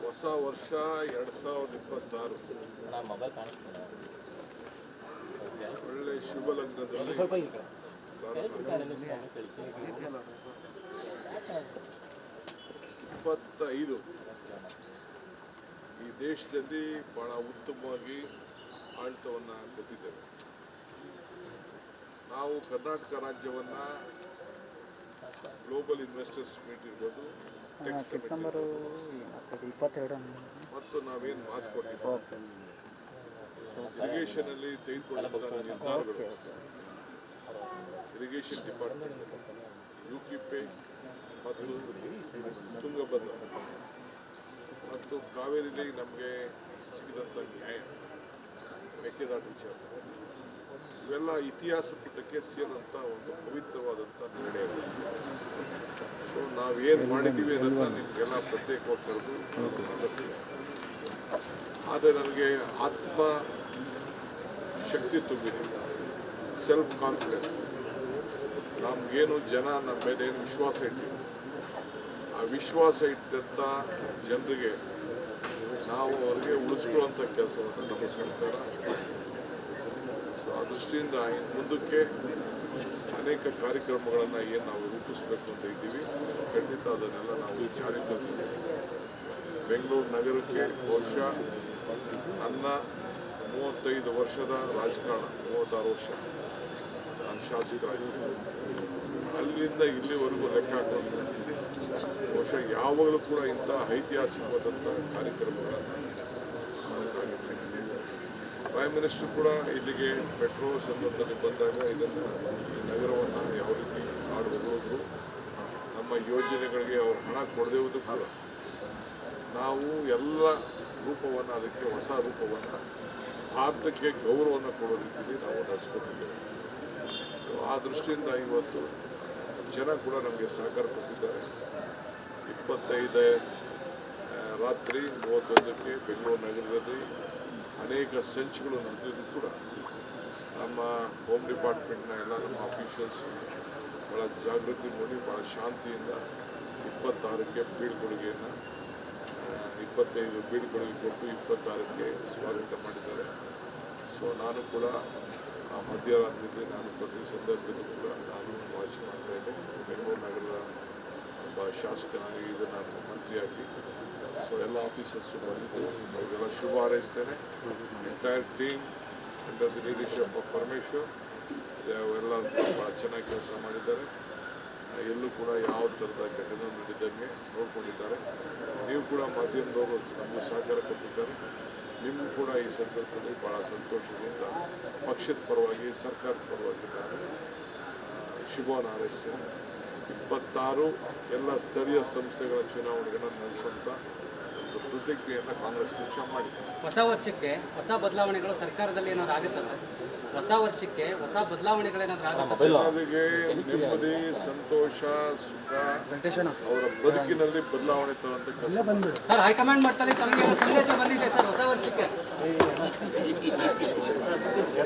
ಹೊಸ ವರ್ಷ 2026 ಒಳ್ಳೆ ಶುಭ ಲಗ್ನದಲ್ಲಿ 25 ಈ ದೇಶದಲ್ಲಿ ಬಹಳ ಉತ್ತಮವಾಗಿ ಆಡಳಿತವನ್ನು ಕೊಟ್ಟಿದ್ದೇವೆ. ನಾವು ಕರ್ನಾಟಕ ರಾಜ್ಯವನ್ನು ಗ್ಲೋಬಲ್ ಇನ್ವೆಸ್ಟರ್ಸ್ ಮೀಟ್ ಇರ್ಬೋದು, ಮತ್ತು ನಾವೇನು ಮಾತು ಕೊಟ್ಟಿದ್ದೇವೆ ಇರಿಗೇಷನ್ ಅಲ್ಲಿ ತೆಗೆದುಕೊಳ್ಳುವಂಥ ನಿರ್ಧಾರಗಳು, ಇರಿಗೇಷನ್ ಡಿಪಾರ್ಟ್ಮೆಂಟ್, ಯುಕಿಪೆ ಮತ್ತು ತುಂಗಭದ್ರಾ ಮತ್ತು ಕಾವೇರಿಲಿ ನಮಗೆ ಸಿಕ್ಕಿದಂಥ ನ್ಯಾಯ, ಮೇಕೆದಾಟು ವಿಚಾರ, ಇವೆಲ್ಲ ಇತಿಹಾಸ ಪುಟಕ್ಕೆ ಸೇರಿದಂಥ ಒಂದು ಪವಿತ್ರವಾದಂಥ ನಿರ್ಣಯ. ಸೊ ನಾವೇನು ಮಾಡಿದ್ದೀವಿ ಅನ್ನೋದನ್ನ ನಿಮಗೆಲ್ಲ ಪ್ರತ್ಯೇಕವಾಗಿ ಕರೆದು ಮಾತಾಡ್ತೀವಿ. ಆದರೆ ನನಗೆ ಆತ್ಮ ಶಕ್ತಿ ತುಂಬಿದೆ, ಸೆಲ್ಫ್ ಕಾನ್ಫಿಡೆನ್ಸ್. ನಮಗೇನು ಜನ ನಮ್ಮ ಮೇಲೆ ಏನು ವಿಶ್ವಾಸ ಇಟ್ಟಿವಿ, ಆ ವಿಶ್ವಾಸ ಇಟ್ಟಂಥ ಜನರಿಗೆ ನಾವು ಅವರಿಗೆ ಉಳಿಸ್ಕೊಳ್ಳುವಂಥ ಕೆಲಸವನ್ನು ನಮ್ಮ ಸರ್ಕಾರ. ಸೊ ಆ ದೃಷ್ಟಿಯಿಂದ ಇನ್ನು ಮುಂದಕ್ಕೆ ಅನೇಕ ಕಾರ್ಯಕ್ರಮಗಳನ್ನು ಏನು ನಾವು ರೂಪಿಸಬೇಕು ಅಂತ ಇದ್ದೀವಿ, ಖಂಡಿತ ಅದನ್ನೆಲ್ಲ ನಾವು ಜಾರಿ ತರ್ತೀವಿ. ಬೆಂಗಳೂರು ನಗರಕ್ಕೆ ಬಹುಶಃ ನನ್ನ 35 ವರ್ಷದ ರಾಜಕಾರಣ, 36 ವರ್ಷ ನಾನು ಶಾಸಕರಾಗಿದ್ದೀನಿ, ಅಲ್ಲಿಂದ ಇಲ್ಲಿವರೆಗೂ ಲೆಕ್ಕ ಹಾಕೊಂಡು ಬಹುಶಃ ಯಾವಾಗಲೂ ಕೂಡ ಇಂಥ ಐತಿಹಾಸಿಕವಾದಂಥ ಕಾರ್ಯಕ್ರಮಗಳನ್ನು ಮಾಡೋಕ್ಕಾಗಿತ್ತು. ಪ್ರೈಮ್ ಮಿನಿಸ್ಟರ್ ಕೂಡ ಇಲ್ಲಿಗೆ ಮೆಟ್ರೋ ಸಂದರ್ಭದಲ್ಲಿ ಬಂದಾಗ ಇದನ್ನು, ಈ ನಗರವನ್ನು ಯಾವ ರೀತಿ ಮಾಡುವುದು, ನಮ್ಮ ಯೋಜನೆಗಳಿಗೆ ಅವರು ಹಣ ಕೊಡದೇವುದು ಕೂಡ ನಾವು ಎಲ್ಲ ರೂಪವನ್ನು, ಅದಕ್ಕೆ ಹೊಸ ರೂಪವನ್ನು, ಭಾರತಕ್ಕೆ ಗೌರವವನ್ನು ಕೊಡೋ ರೀತಿಯಲ್ಲಿ ನಾವು ನಡೆಸ್ಕೊಟ್ಟಿದ್ದೇವೆ. ಸೊ ಆ ದೃಷ್ಟಿಯಿಂದ ಇವತ್ತು ಜನ ಕೂಡ ನಮಗೆ ಸಹಕಾರ ಕೊಟ್ಟಿದ್ದಾರೆ. 25 ರಾತ್ರಿ 31ಕ್ಕೆ ಬೆಂಗಳೂರು ನಗರದಲ್ಲಿ ಅನೇಕ ಸಂಚುಗಳು ನಡೆದಿದ್ದು ಕೂಡ ನಮ್ಮ ಹೋಮ್ ಡಿಪಾರ್ಟ್ಮೆಂಟ್ನ ಎಲ್ಲ ನಮ್ಮ ಆಫೀಷಿಯಲ್ಸ್ ಭಾಳ ಜಾಗೃತಿ ನೋಡಿ ಭಾಳ ಶಾಂತಿಯಿಂದ 26ಕ್ಕೆ ಬೀಳ್ಕೊಡುಗೆಯನ್ನು 25 ಬೀಳ್ಕೊಡುಗೆ ಕೊಟ್ಟು 26ಕ್ಕೆ ಸ್ವಾಗತ ಮಾಡಿದ್ದಾರೆ. ಸೊ ನಾನು ಕೂಡ ಆ ಮಧ್ಯರಾತ್ರಿಯಲ್ಲಿ ನಾನು ಪ್ರತಿ ಸಂದರ್ಭದಲ್ಲೂ ಕೂಡ ನಾನು ವಾಚ್ ಮಾಡ್ತಾ ಇದ್ದೆ. ಬೆಂಗಳೂರು ನಗರದ ಒಬ್ಬ ಶಾಸಕನಾಗಿ, ಇದು ನಾನು ಮಂತ್ರಿಯಾಗಿ. ಸೊ ಎಲ್ಲ ಆಫೀಸರ್ಸು ಬಂದಿದ್ದು ಅವರಿಗೆಲ್ಲ ಶುಭ ಹಾರೈಸ್ತೇನೆ. Entire team under the leadership of Parameshwar ಎಲ್ಲ ಭಾಳ ಚೆನ್ನಾಗಿ ಕೆಲಸ ಮಾಡಿದ್ದಾರೆ. ಎಲ್ಲೂ ಕೂಡ ಯಾವ ಥರದ ಘಟನೆ ನಡೆದಂಗೆ ನೋಡ್ಕೊಂಡಿದ್ದಾರೆ. ನೀವು ಕೂಡ ಮಾಧ್ಯಮದವರು ನಮಗೆ ಸಹಕಾರ ಕೊಟ್ಟಿದ್ದಾರೆ. ನಿಮಗೂ ಕೂಡ ಈ ಸಂದರ್ಭದಲ್ಲಿ ಭಾಳ ಸಂತೋಷದಿಂದ ಪಕ್ಷದ ಪರವಾಗಿ, ಸರ್ಕಾರದ ಪರವಾಗಿ ನಾನು ಶುಭವನ್ನು ಹಾರೈಸ್ತೇನೆ. 26 ಎಲ್ಲ ಸ್ಥಳೀಯ ಸಂಸ್ಥೆಗಳ ಚುನಾವಣೆಗಳನ್ನು ನಡೆಸುವಂಥ ಒಂದು ಪ್ರತಿಜ್ಞೆಯನ್ನು ಕಾಂಗ್ರೆಸ್ ಪಕ್ಷ ಮಾಡಿದೆ. ಹೊಸ ವರ್ಷಕ್ಕೆ ಹೊಸ ಬದಲಾವಣೆಗಳು ಸರ್ಕಾರದಲ್ಲಿ ಏನಾದ್ರು ಆಗುತ್ತೆ ಸರ್? ಹೊಸ ವರ್ಷಕ್ಕೆ ಹೊಸ ಬದಲಾವಣೆಗಳೇನಾದ್ರು ಆಗುತ್ತೆ? ಜನರಿಗೆ ನೆಮ್ಮದಿ, ಸಂತೋಷ, ಸುಖ, ಅವರ ಬದುಕಿನಲ್ಲಿ ಬದಲಾವಣೆ ತರುವಂಥ ಕೆಲಸ ಸರ್. ಹೈಕಮಾಂಡ್ ಮಟ್ಟದಲ್ಲಿ ತಮಗೆ ಸಂದೇಶ ಬಂದಿದೆ ಸರ್ ಹೊಸ ವರ್ಷಕ್ಕೆ?